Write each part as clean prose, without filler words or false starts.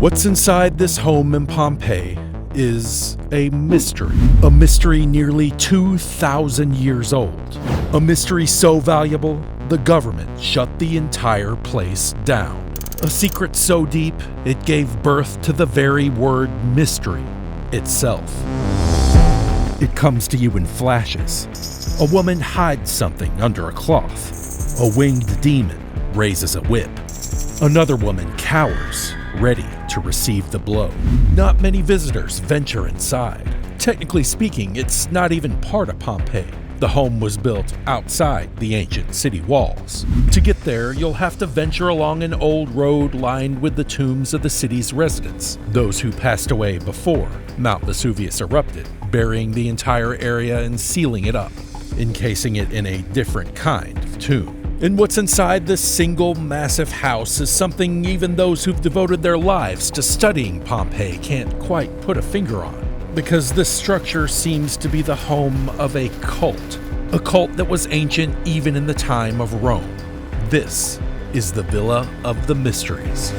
What's inside this home in Pompeii is a mystery nearly 2,000 years old. A mystery so valuable, the government shut the entire place down. A secret so deep, it gave birth to the very word mystery itself. It comes to you in flashes. A woman hides something under a cloth. A winged demon raises a whip. Another woman cowers, ready to receive the blow. Not many visitors venture inside. Technically speaking, it's not even part of Pompeii. The home was built outside the ancient city walls. To get there, you'll have to venture along an old road lined with the tombs of the city's residents, those who passed away before Mount Vesuvius erupted, burying the entire area and sealing it up, encasing it in a different kind of tomb. And what's inside this single massive house is something even those who've devoted their lives to studying Pompeii can't quite put a finger on. Because this structure seems to be the home of a cult that was ancient even in the time of Rome. This is the Villa of the Mysteries.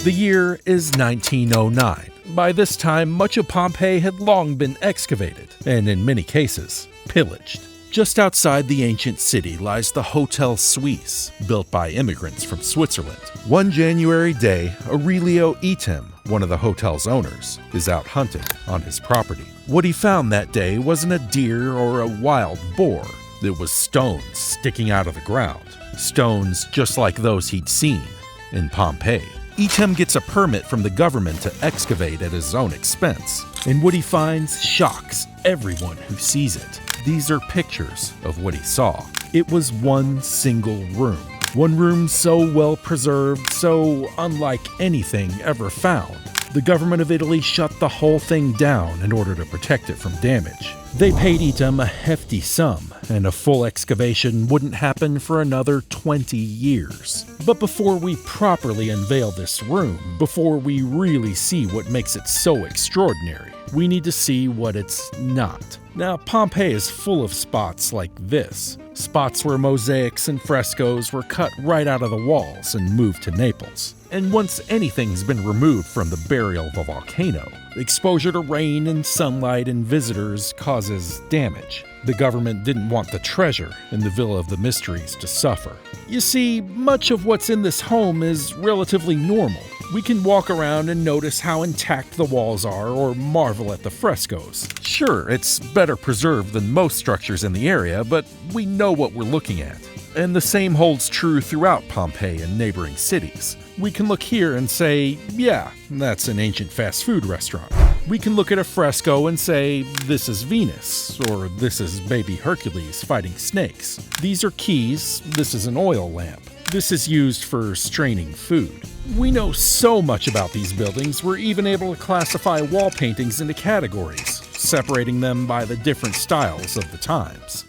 The year is 1909. By this time, much of Pompeii had long been excavated, and in many cases, pillaged. Just outside the ancient city lies the Hotel Suisse, built by immigrants from Switzerland. One January day, Aurelio Item, one of the hotel's owners, is out hunting on his property. What he found that day wasn't a deer or a wild boar. It was stones sticking out of the ground. Stones just like those he'd seen in Pompeii. Item gets a permit from the government to excavate at his own expense, and what he finds shocks everyone who sees it. These are pictures of what he saw. It was one single room. One room so well preserved, so unlike anything ever found. The government of Italy shut the whole thing down in order to protect it from damage. They paid Item a hefty sum, and a full excavation wouldn't happen for another 20 years. But before we properly unveil this room, before we really see what makes it so extraordinary, we need to see what it's not. Now, Pompeii is full of spots like this. Spots where mosaics and frescoes were cut right out of the walls and moved to Naples. And once anything's been removed from the burial of a volcano, exposure to rain and sunlight and visitors causes damage. The government didn't want the treasure in the Villa of the Mysteries to suffer. You see, much of what's in this home is relatively normal. We can walk around and notice how intact the walls are or marvel at the frescoes. Sure, it's better preserved than most structures in the area, but we know what we're looking at. And the same holds true throughout Pompeii and neighboring cities. We can look here and say, yeah, that's an ancient fast food restaurant. We can look at a fresco and say, this is Venus, or this is baby Hercules fighting snakes. These are keys, this is an oil lamp. This is used for straining food. We know so much about these buildings, we're even able to classify wall paintings into categories, separating them by the different styles of the times.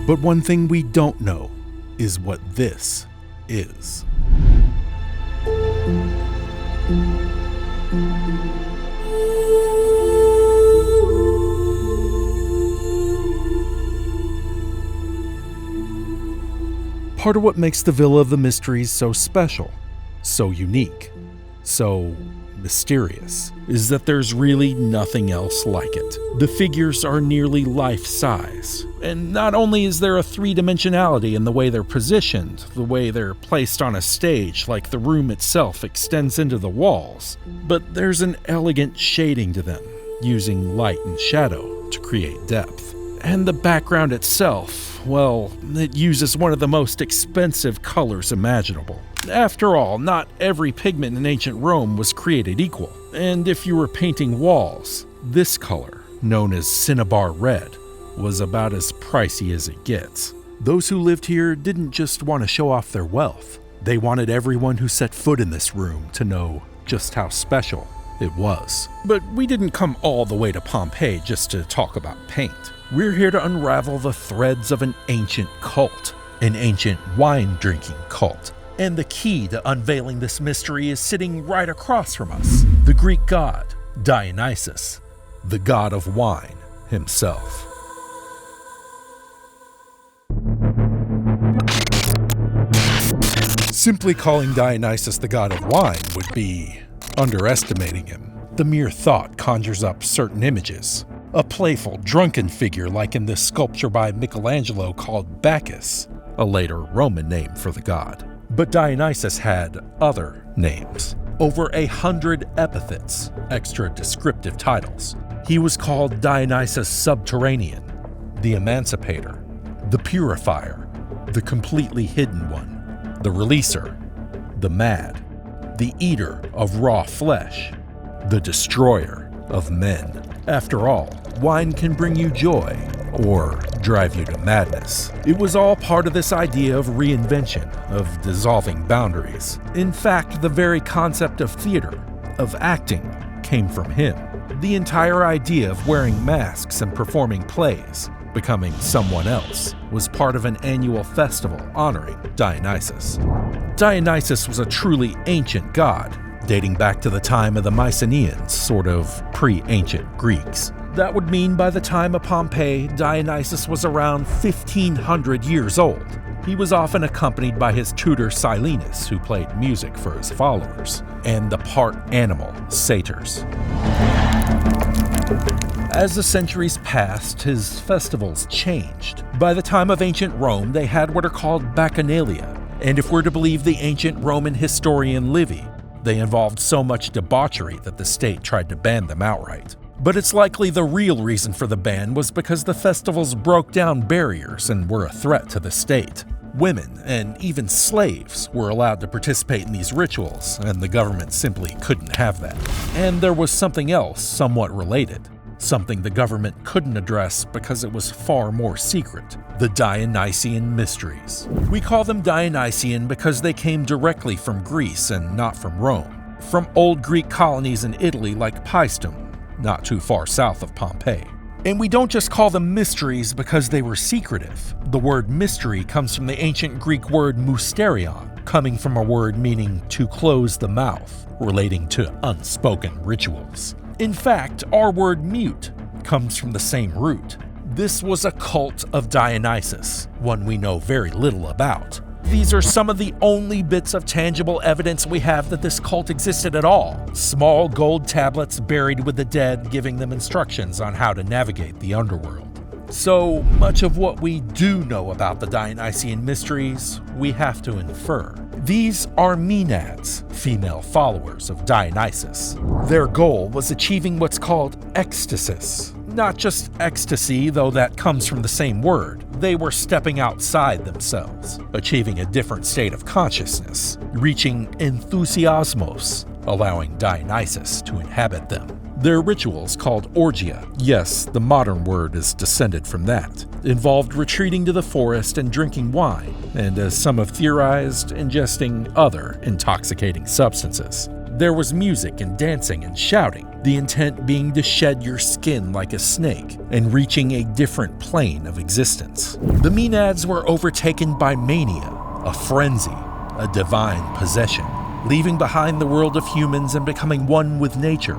But one thing we don't know is what this is. Part of what makes the Villa of the Mysteries so special, so unique, so mysterious, is that there's really nothing else like it. The figures are nearly life-size, and not only is there a three-dimensionality in the way they're positioned, the way they're placed on a stage like the room itself extends into the walls, but there's an elegant shading to them, using light and shadow to create depth. And the background itself, well, it uses one of the most expensive colors imaginable. After all, not every pigment in ancient Rome was created equal. And if you were painting walls, this color, known as cinnabar red, was about as pricey as it gets. Those who lived here didn't just want to show off their wealth. They wanted everyone who set foot in this room to know just how special it was. But we didn't come all the way to Pompeii just to talk about paint. We're here to unravel the threads of an ancient cult, an ancient wine-drinking cult. And the key to unveiling this mystery is sitting right across from us, the Greek god, Dionysus, the god of wine himself. Simply calling Dionysus the god of wine would be underestimating him. The mere thought conjures up certain images. A playful, drunken figure like in this sculpture by Michelangelo called Bacchus, a later Roman name for the god. But Dionysus had other names. Over 100 epithets, extra descriptive titles. He was called Dionysus Subterranean, the Emancipator, the Purifier, the Completely Hidden One, the Releaser, the Mad, the Eater of Raw Flesh, the Destroyer of Men. After all, wine can bring you joy or drive you to madness. It was all part of this idea of reinvention, of dissolving boundaries. In fact, the very concept of theater, of acting, came from him. The entire idea of wearing masks and performing plays, becoming someone else, was part of an annual festival honoring Dionysus. Dionysus was a truly ancient god, dating back to the time of the Mycenaeans, sort of pre-ancient Greeks. That would mean by the time of Pompeii, Dionysus was around 1,500 years old. He was often accompanied by his tutor Silenus, who played music for his followers, and the part-animal satyrs. As the centuries passed, his festivals changed. By the time of ancient Rome, they had what are called bacchanalia, and if we're to believe the ancient Roman historian Livy, they involved so much debauchery that the state tried to ban them outright. But it's likely the real reason for the ban was because the festivals broke down barriers and were a threat to the state. Women, and even slaves, were allowed to participate in these rituals, and the government simply couldn't have that. And there was something else somewhat related. Something the government couldn't address because it was far more secret: the Dionysian Mysteries. We call them Dionysian because they came directly from Greece and not from Rome, from old Greek colonies in Italy like Paestum, not too far south of Pompeii. And we don't just call them mysteries because they were secretive. The word mystery comes from the ancient Greek word mysterion, coming from a word meaning to close the mouth, relating to unspoken rituals. In fact, our word mute comes from the same root. This was a cult of Dionysus, one we know very little about. These are some of the only bits of tangible evidence we have that this cult existed at all. Small gold tablets buried with the dead giving them instructions on how to navigate the underworld. So much of what we do know about the Dionysian Mysteries, we have to infer. These are Maenads, female followers of Dionysus. Their goal was achieving what's called ecstasis. Not just ecstasy, though that comes from the same word. They were stepping outside themselves, achieving a different state of consciousness, reaching enthusiasmos, allowing Dionysus to inhabit them. Their rituals, called orgia, yes, the modern word is descended from that, involved retreating to the forest and drinking wine, and as some have theorized, ingesting other intoxicating substances. There was music and dancing and shouting, the intent being to shed your skin like a snake and reaching a different plane of existence. The Maenads were overtaken by mania, a frenzy, a divine possession, leaving behind the world of humans and becoming one with nature,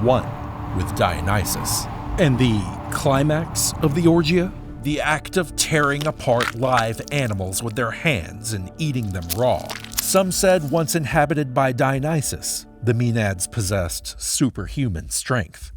one with Dionysus. And the climax of the orgia? The act of tearing apart live animals with their hands and eating them raw. Some said once inhabited by Dionysus, the Maenads possessed superhuman strength.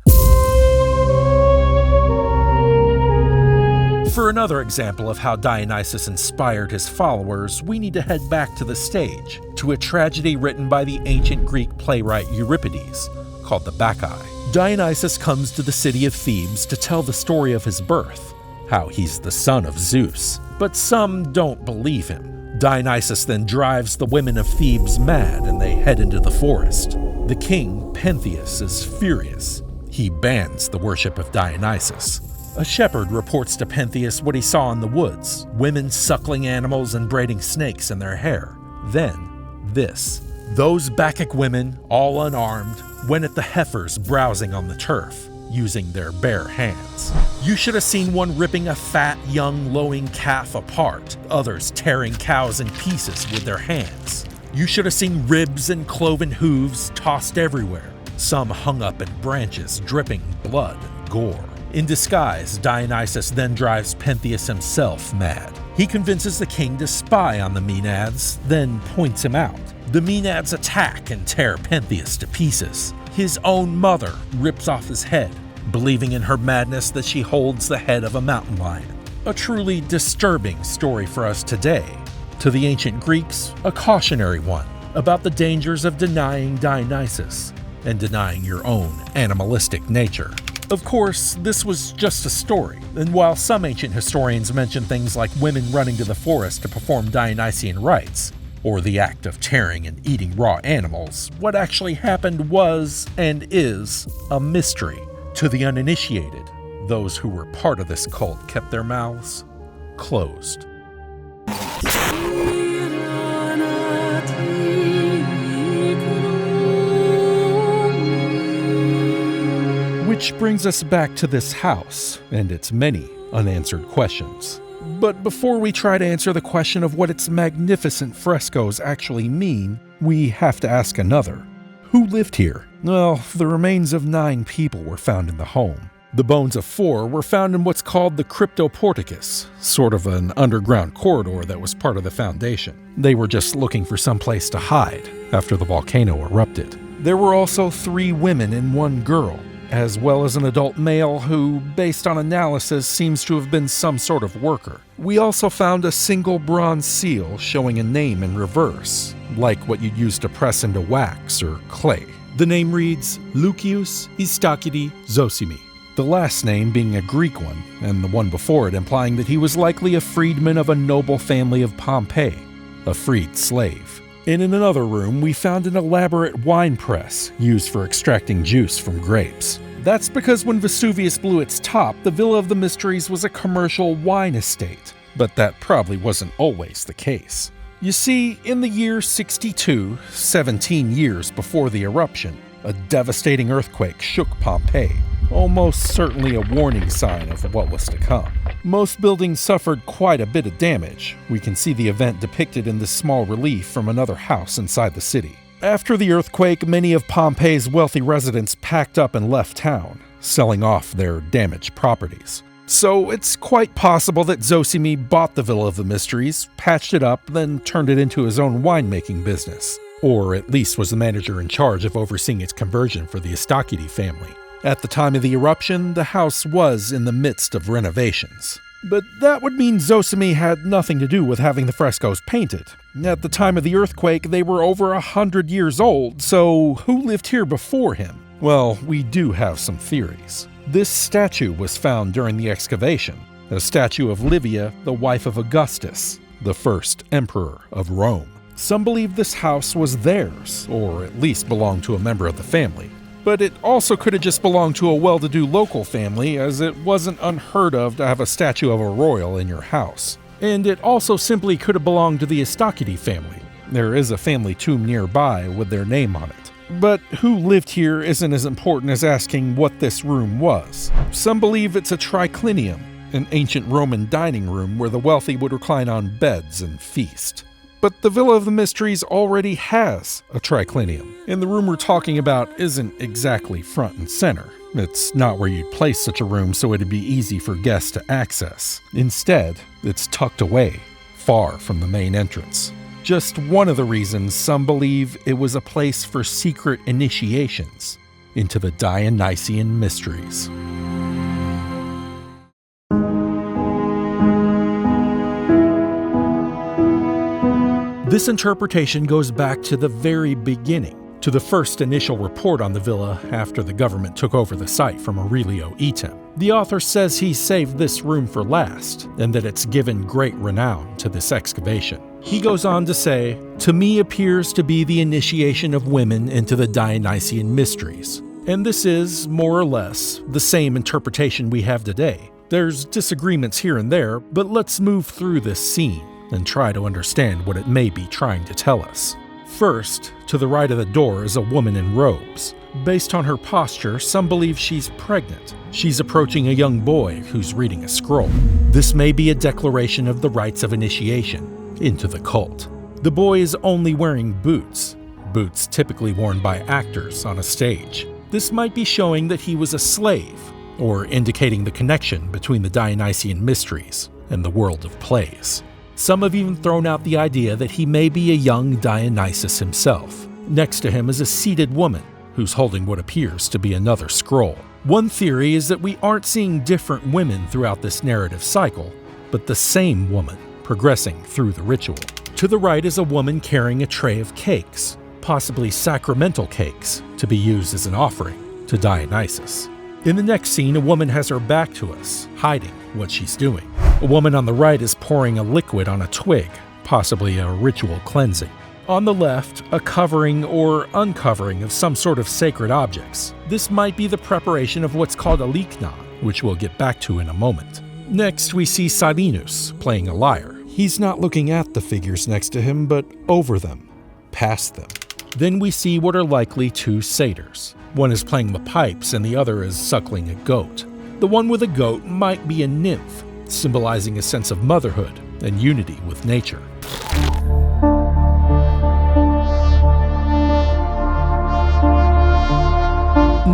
For another example of how Dionysus inspired his followers, we need to head back to the stage, to a tragedy written by the ancient Greek playwright Euripides, called the Bacchae. Dionysus comes to the city of Thebes to tell the story of his birth, how he's the son of Zeus, but some don't believe him. Dionysus then drives the women of Thebes mad and they head into the forest. The king, Pentheus, is furious. He bans the worship of Dionysus. A shepherd reports to Pentheus what he saw in the woods, women suckling animals and braiding snakes in their hair. Then, this. Those Bacchic women, all unarmed, went at the heifers browsing on the turf. using their bare hands. You should have seen one ripping a fat, young, lowing calf apart, others tearing cows in pieces with their hands. You should have seen ribs and cloven hooves tossed everywhere, some hung up in branches dripping blood and gore. In disguise, Dionysus then drives Pentheus himself mad. He convinces the king to spy on the Maenads, then points him out. The Maenads attack and tear Pentheus to pieces. His own mother rips off his head, believing in her madness that she holds the head of a mountain lion. A truly disturbing story for us today. To the ancient Greeks, a cautionary one about the dangers of denying Dionysus and denying your own animalistic nature. Of course, this was just a story, and while some ancient historians mention things like women running to the forest to perform Dionysian rites, or the act of tearing and eating raw animals, what actually happened was, and is, a mystery. To the uninitiated, those who were part of this cult kept their mouths closed. Which brings us back to this house and its many unanswered questions. But before we try to answer the question of what its magnificent frescoes actually mean, we have to ask another. Who lived here? Well, the remains of 9 people were found in the home. The bones of 4 were found in what's called the cryptoporticus, sort of an underground corridor that was part of the foundation. They were just looking for some place to hide after the volcano erupted. There were also 3 women and 1 girl, as well as an adult male who, based on analysis, seems to have been some sort of worker. We also found a single bronze seal showing a name in reverse, like what you'd use to press into wax or clay. The name reads Lucius Istacidius Zosimi, the last name being a Greek one, and the one before it implying that he was likely a freedman of a noble family of Pompeii, a freed slave. And in another room, we found an elaborate wine press used for extracting juice from grapes. That's because when Vesuvius blew its top, the Villa of the Mysteries was a commercial wine estate. But that probably wasn't always the case. You see, in the year 62, 17 years before the eruption, a devastating earthquake shook Pompeii, almost certainly a warning sign of what was to come. Most buildings suffered quite a bit of damage. We can see the event depicted in this small relief from another house inside the city. After the earthquake, many of Pompeii's wealthy residents packed up and left town, selling off their damaged properties. So it's quite possible that Zosimi bought the Villa of the Mysteries, patched it up, then turned it into his own winemaking business, or at least was the manager in charge of overseeing its conversion for the Istacidi family. At the time of the eruption, the house was in the midst of renovations. But that would mean Zosimi had nothing to do with having the frescoes painted. At the time of the earthquake, they were over 100 years old, so who lived here before him? Well, we do have some theories. This statue was found during the excavation, a statue of Livia, the wife of Augustus, the first emperor of Rome. Some believe this house was theirs, or at least belonged to a member of the family. But it also could have just belonged to a well-to-do local family, as it wasn't unheard of to have a statue of a royal in your house. And it also simply could have belonged to the Istacidi family. There is a family tomb nearby with their name on it. But who lived here isn't as important as asking what this room was. Some believe it's a triclinium, an ancient Roman dining room where the wealthy would recline on beds and feast. But the Villa of the Mysteries already has a triclinium, and the room we're talking about isn't exactly front and center. It's not where you'd place such a room so it'd be easy for guests to access. Instead, it's tucked away, far from the main entrance. Just one of the reasons some believe it was a place for secret initiations into the Dionysian Mysteries. This interpretation goes back to the very beginning, to the first initial report on the villa after the government took over the site from Aurelio Etem. The author says he saved this room for last, and that it's given great renown to this excavation. He goes on to say, "To me appears to be the initiation of women into the Dionysian Mysteries." And this is, more or less, the same interpretation we have today. There's disagreements here and there, but let's move through this scene and try to understand what it may be trying to tell us. First, to the right of the door is a woman in robes, Based on her posture, some believe she's pregnant. She's approaching a young boy who's reading a scroll. This may be a declaration of the rites of initiation into the cult. The boy is only wearing boots typically worn by actors on a stage. This might be showing that he was a slave, or indicating the connection between the Dionysian Mysteries and the world of plays. Some have even thrown out the idea that he may be a young Dionysus himself. Next to him is a seated woman who's holding what appears to be another scroll. One theory is that we aren't seeing different women throughout this narrative cycle, but the same woman progressing through the ritual. To the right is a woman carrying a tray of cakes, possibly sacramental cakes, to be used as an offering to Dionysus. In the next scene, a woman has her back to us, hiding what she's doing. A woman on the right is pouring a liquid on a twig, possibly a ritual cleansing. On the left, a covering or uncovering of some sort of sacred objects. This might be the preparation of what's called a lichna, which we'll get back to in a moment. Next, we see Silenus playing a lyre. He's not looking at the figures next to him, but over them, past them. Then we see what are likely two satyrs. One is playing the pipes and the other is suckling a goat. The one with a goat might be a nymph, symbolizing a sense of motherhood and unity with nature.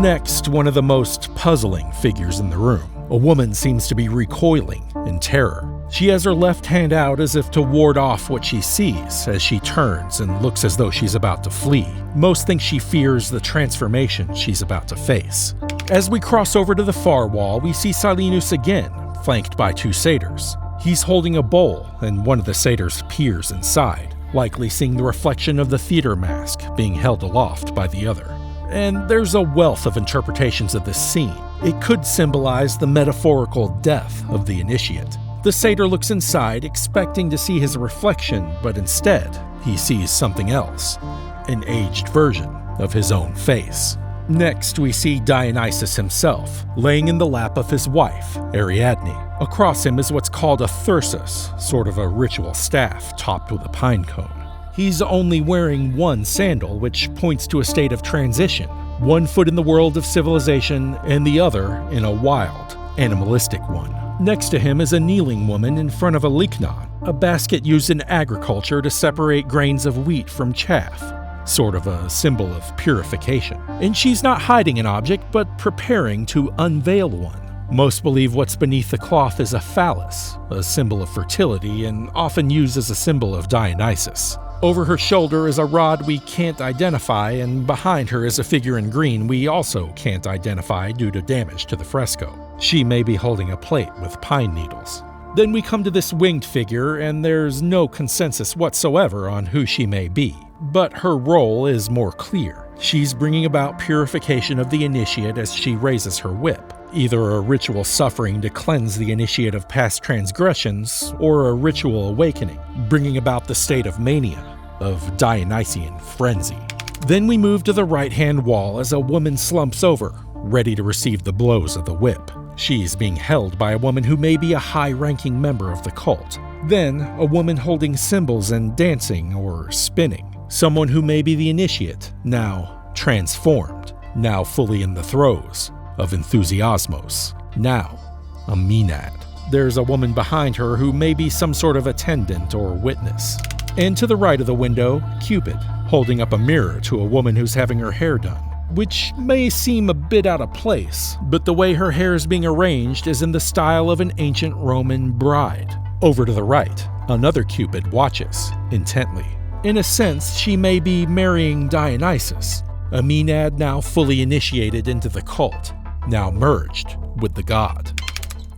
Next, one of the most puzzling figures in the room. A woman seems to be recoiling in terror. She has her left hand out as if to ward off what she sees as she turns and looks as though she's about to flee. Most think she fears the transformation she's about to face. As we cross over to the far wall, we see Silenus again, flanked by two satyrs. He's holding a bowl, and one of the satyrs peers inside, likely seeing the reflection of the theater mask being held aloft by the other. And there's a wealth of interpretations of this scene. It could symbolize the metaphorical death of the initiate. The satyr looks inside, expecting to see his reflection, but instead, he sees something else, an aged version of his own face. Next, we see Dionysus himself, laying in the lap of his wife, Ariadne. Across him is what's called a thyrsus, sort of a ritual staff topped with a pine cone. He's only wearing one sandal, which points to a state of transition, one foot in the world of civilization and the other in a wild, animalistic one. Next to him is a kneeling woman in front of a lichna, a basket used in agriculture to separate grains of wheat from chaff, sort of a symbol of purification. And she's not hiding an object, but preparing to unveil one. Most believe what's beneath the cloth is a phallus, a symbol of fertility and often used as a symbol of Dionysus. Over her shoulder is a rod we can't identify, and behind her is a figure in green we also can't identify due to damage to the fresco. She may be holding a plate with pine needles. Then we come to this winged figure, and there's no consensus whatsoever on who she may be. But her role is more clear. She's bringing about purification of the initiate as she raises her whip, either a ritual suffering to cleanse the initiate of past transgressions, or a ritual awakening, bringing about the state of mania, of Dionysian frenzy. Then we move to the right-hand wall as a woman slumps over, ready to receive the blows of the whip. She's being held by a woman who may be a high-ranking member of the cult. Then, a woman holding cymbals and dancing or spinning. Someone who may be the initiate, now transformed, now fully in the throes of enthusiasmos, now a Maenad. There's a woman behind her who may be some sort of attendant or witness. And to the right of the window, Cupid, holding up a mirror to a woman who's having her hair done, which may seem a bit out of place, but the way her hair is being arranged is in the style of an ancient Roman bride. Over to the right, another Cupid watches intently. In a sense, she may be marrying Dionysus, a Maenad now fully initiated into the cult, now merged with the god.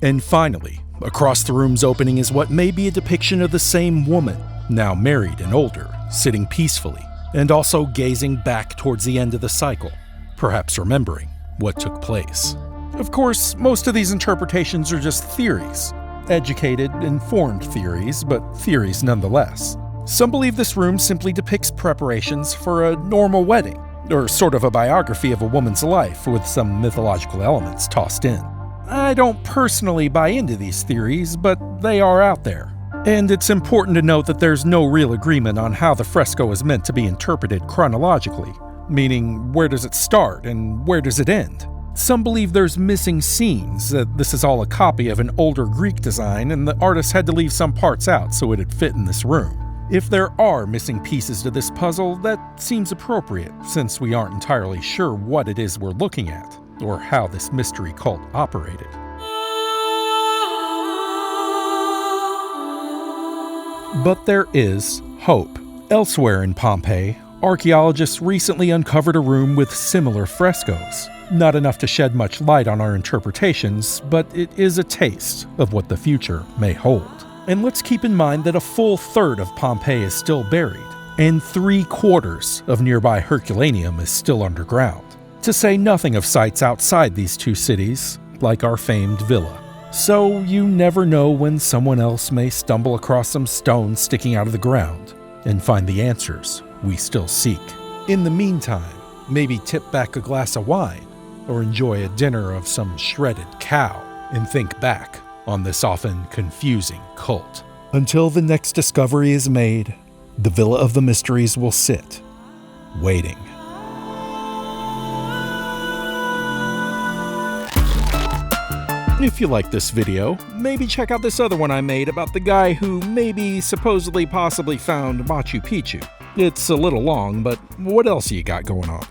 And finally, across the room's opening is what may be a depiction of the same woman, now married and older, sitting peacefully, and also gazing back towards the end of the cycle, perhaps remembering what took place. Of course, most of these interpretations are just theories. Educated, informed theories, but theories nonetheless. Some believe this room simply depicts preparations for a normal wedding, or sort of a biography of a woman's life with some mythological elements tossed in. I don't personally buy into these theories, but they are out there. And it's important to note that there's no real agreement on how the fresco is meant to be interpreted chronologically, meaning where does it start and where does it end? Some believe there's missing scenes, that this is all a copy of an older Greek design and the artist had to leave some parts out so it'd fit in this room. If there are missing pieces to this puzzle, that seems appropriate, since we aren't entirely sure what it is we're looking at, or how this mystery cult operated. But there is hope. Elsewhere in Pompeii, archaeologists recently uncovered a room with similar frescoes. Not enough to shed much light on our interpretations, but it is a taste of what the future may hold. And let's keep in mind that a full third of Pompeii is still buried, and 3/4 of nearby Herculaneum is still underground. To say nothing of sites outside these two cities, like our famed villa. So you never know when someone else may stumble across some stones sticking out of the ground and find the answers we still seek. In the meantime, maybe tip back a glass of wine or enjoy a dinner of some shredded cow and think back on this often confusing cult. Until the next discovery is made, the Villa of the Mysteries will sit, waiting. If you like this video, maybe check out this other one I made about the guy who maybe supposedly possibly found Machu Picchu. It's a little long, but what else you got going on?